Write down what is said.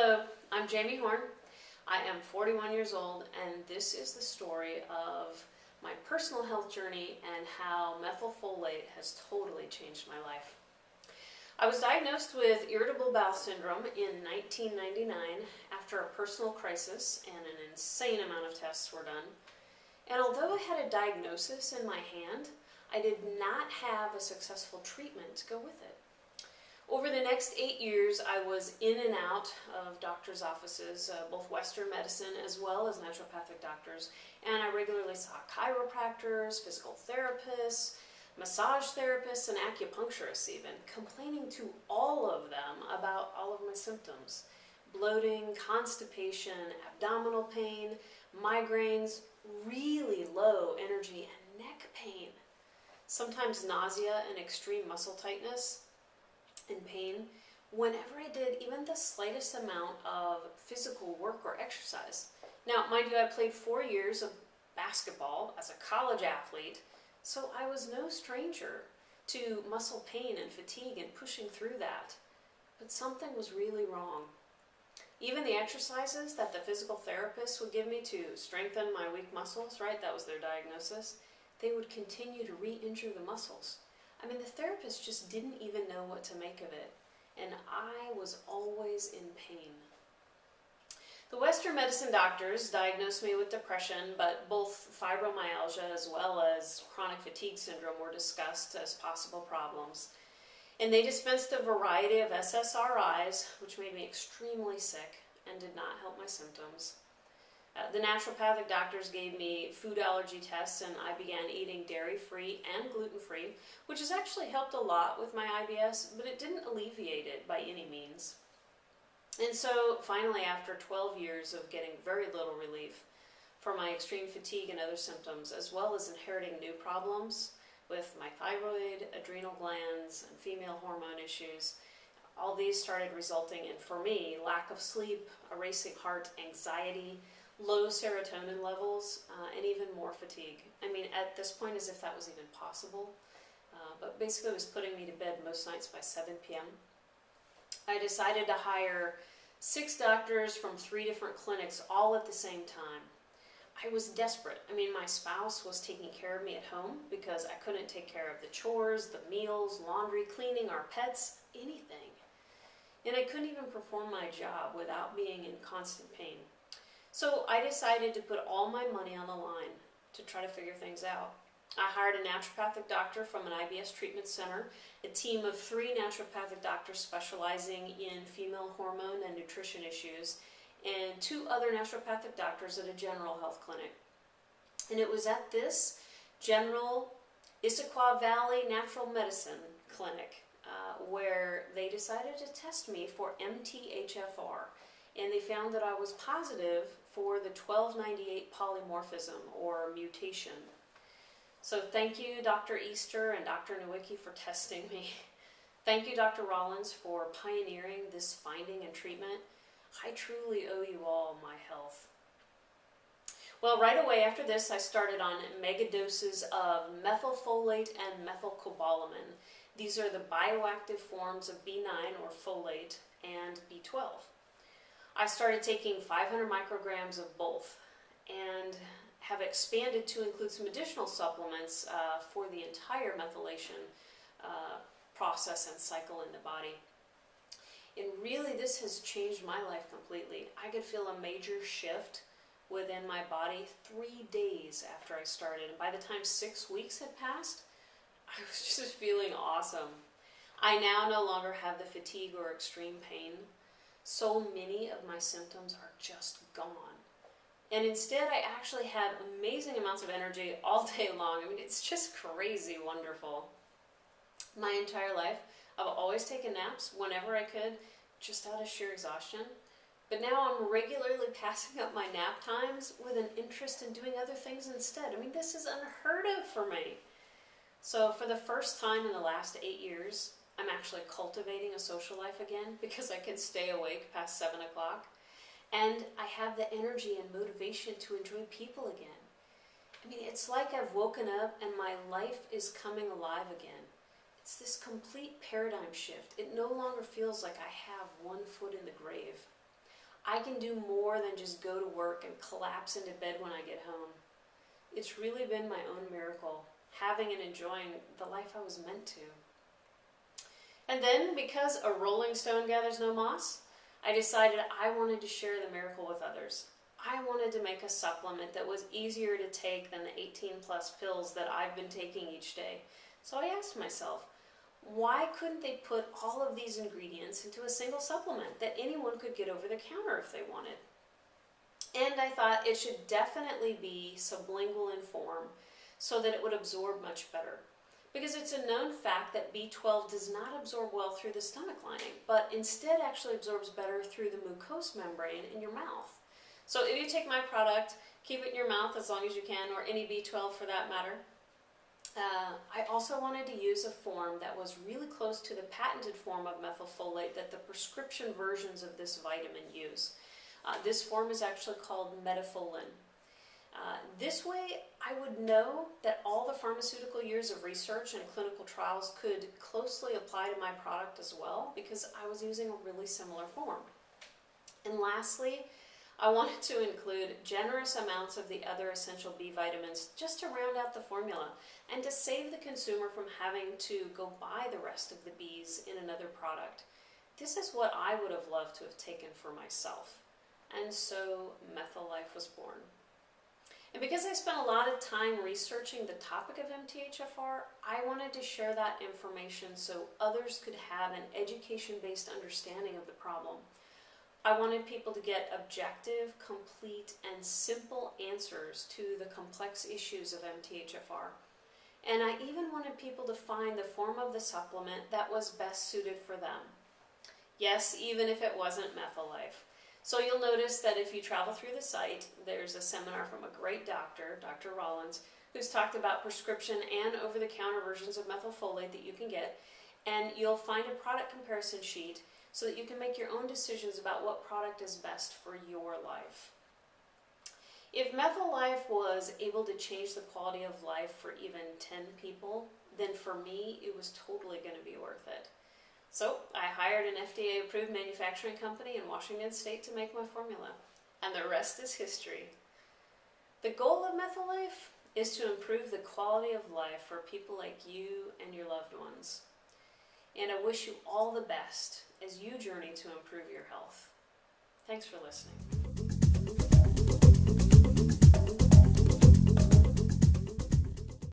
Hello, I'm Jamie Horn. I am 41 years old, and this is the story of my personal health journey and how methylfolate has totally changed my life. I was diagnosed with irritable bowel syndrome in 1999 after a personal crisis, and an insane amount of tests were done. And although I had a diagnosis in my hand, I did not have a successful treatment to go with it. Over the next 8 years, I was in and out of doctors' offices, both Western medicine as well as naturopathic doctors, and I regularly saw chiropractors, physical therapists, massage therapists, and acupuncturists even, complaining to all of them about all of my symptoms: bloating, constipation, abdominal pain, migraines, really low energy, and neck pain, sometimes nausea and extreme muscle tightness and pain whenever I did even the slightest amount of physical work or exercise. Now, mind you, I played 4 years of basketball as a college athlete, so I was no stranger to muscle pain and fatigue and pushing through that. But something was really wrong. Even the exercises that the physical therapists would give me to strengthen my weak muscles, right, that was their diagnosis, they would continue to re-injure the muscles. I mean, the therapist just didn't even know what to make of it, and I was always in pain. The Western medicine doctors diagnosed me with depression, but both fibromyalgia as well as chronic fatigue syndrome were discussed as possible problems. And they dispensed a variety of SSRIs, which made me extremely sick and did not help my symptoms. The naturopathic doctors gave me food allergy tests, and I began eating dairy-free and gluten-free, which has actually helped a lot with my IBS, but it didn't alleviate it by any means. And so finally, after 12 years of getting very little relief for my extreme fatigue and other symptoms, as well as inheriting new problems with my thyroid, adrenal glands, and female hormone issues, all these started resulting in, for me, lack of sleep, a racing heart, anxiety, low serotonin levels, and even more fatigue. I mean, at this point, as if that was even possible. But basically, it was putting me to bed most nights by 7 p.m. I decided to hire 6 doctors from 3 different clinics all at the same time. I was desperate. I mean, my spouse was taking care of me at home because I couldn't take care of the chores, the meals, laundry, cleaning, our pets, anything. And I couldn't even perform my job without being in constant pain. So I decided to put all my money on the line to try to figure things out. I hired a naturopathic doctor from an IBS treatment center, a team of 3 naturopathic doctors specializing in female hormone and nutrition issues, and 2 other naturopathic doctors at a general health clinic. And it was at this general Issaquah Valley Natural Medicine clinic where they decided to test me for MTHFR. And they found that I was positive for the 1298 polymorphism, or mutation. So thank you, Dr. Easter and Dr. Nowicki, for testing me. Thank you, Dr. Rollins, for pioneering this finding and treatment. I truly owe you all my health. Well, right away after this, I started on mega doses of methylfolate and methylcobalamin. These are the bioactive forms of B9, or folate, and B12. I started taking 500 micrograms of both and have expanded to include some additional supplements for the entire methylation process and cycle in the body. And really, this has changed my life completely. I could feel a major shift within my body 3 days after I started. And by the time 6 weeks had passed, I was just feeling awesome. I now no longer have the fatigue or extreme pain. So many of my symptoms are just gone. And instead, I actually have amazing amounts of energy all day long. I mean, it's just crazy wonderful. My entire life, I've always taken naps whenever I could, just out of sheer exhaustion. But now I'm regularly passing up my nap times with an interest in doing other things instead. I mean, this is unheard of for me. So for the first time in the last 8 years, I'm actually cultivating a social life again because I can stay awake past 7 o'clock. And I have the energy and motivation to enjoy people again. I mean, it's like I've woken up and my life is coming alive again. It's this complete paradigm shift. It no longer feels like I have one foot in the grave. I can do more than just go to work and collapse into bed when I get home. It's really been my own miracle, having and enjoying the life I was meant to. And then, because a rolling stone gathers no moss, I decided I wanted to share the miracle with others. I wanted to make a supplement that was easier to take than the 18 plus pills that I've been taking each day. So I asked myself, why couldn't they put all of these ingredients into a single supplement that anyone could get over the counter if they wanted? And I thought it should definitely be sublingual in form so that it would absorb much better. Because it's a known fact that B12 does not absorb well through the stomach lining, but instead actually absorbs better through the mucous membrane in your mouth. So if you take my product, keep it in your mouth as long as you can, or any B12 for that matter. I also wanted to use a form that was really close to the patented form of methylfolate that the prescription versions of this vitamin use. This form is actually called Methylation. This way, I would know that all the pharmaceutical years of research and clinical trials could closely apply to my product as well, because I was using a really similar form. And lastly, I wanted to include generous amounts of the other essential B vitamins just to round out the formula and to save the consumer from having to go buy the rest of the Bs in another product. This is what I would have loved to have taken for myself. And so Methyl-Life was born. And because I spent a lot of time researching the topic of MTHFR, I wanted to share that information so others could have an education-based understanding of the problem. I wanted people to get objective, complete, and simple answers to the complex issues of MTHFR. And I even wanted people to find the form of the supplement that was best suited for them. Yes, even if it wasn't Methyl-Life. So you'll notice that if you travel through the site, there's a seminar from a great doctor, Dr. Rollins, who's talked about prescription and over-the-counter versions of methylfolate that you can get. And you'll find a product comparison sheet so that you can make your own decisions about what product is best for your life. If Methyl-Life was able to change the quality of life for even 10 people, then for me, it was totally going to be worth it. So I hired an FDA-approved manufacturing company in Washington State to make my formula, and the rest is history. The goal of Methyl-Life is to improve the quality of life for people like you and your loved ones. And I wish you all the best as you journey to improve your health. Thanks for listening.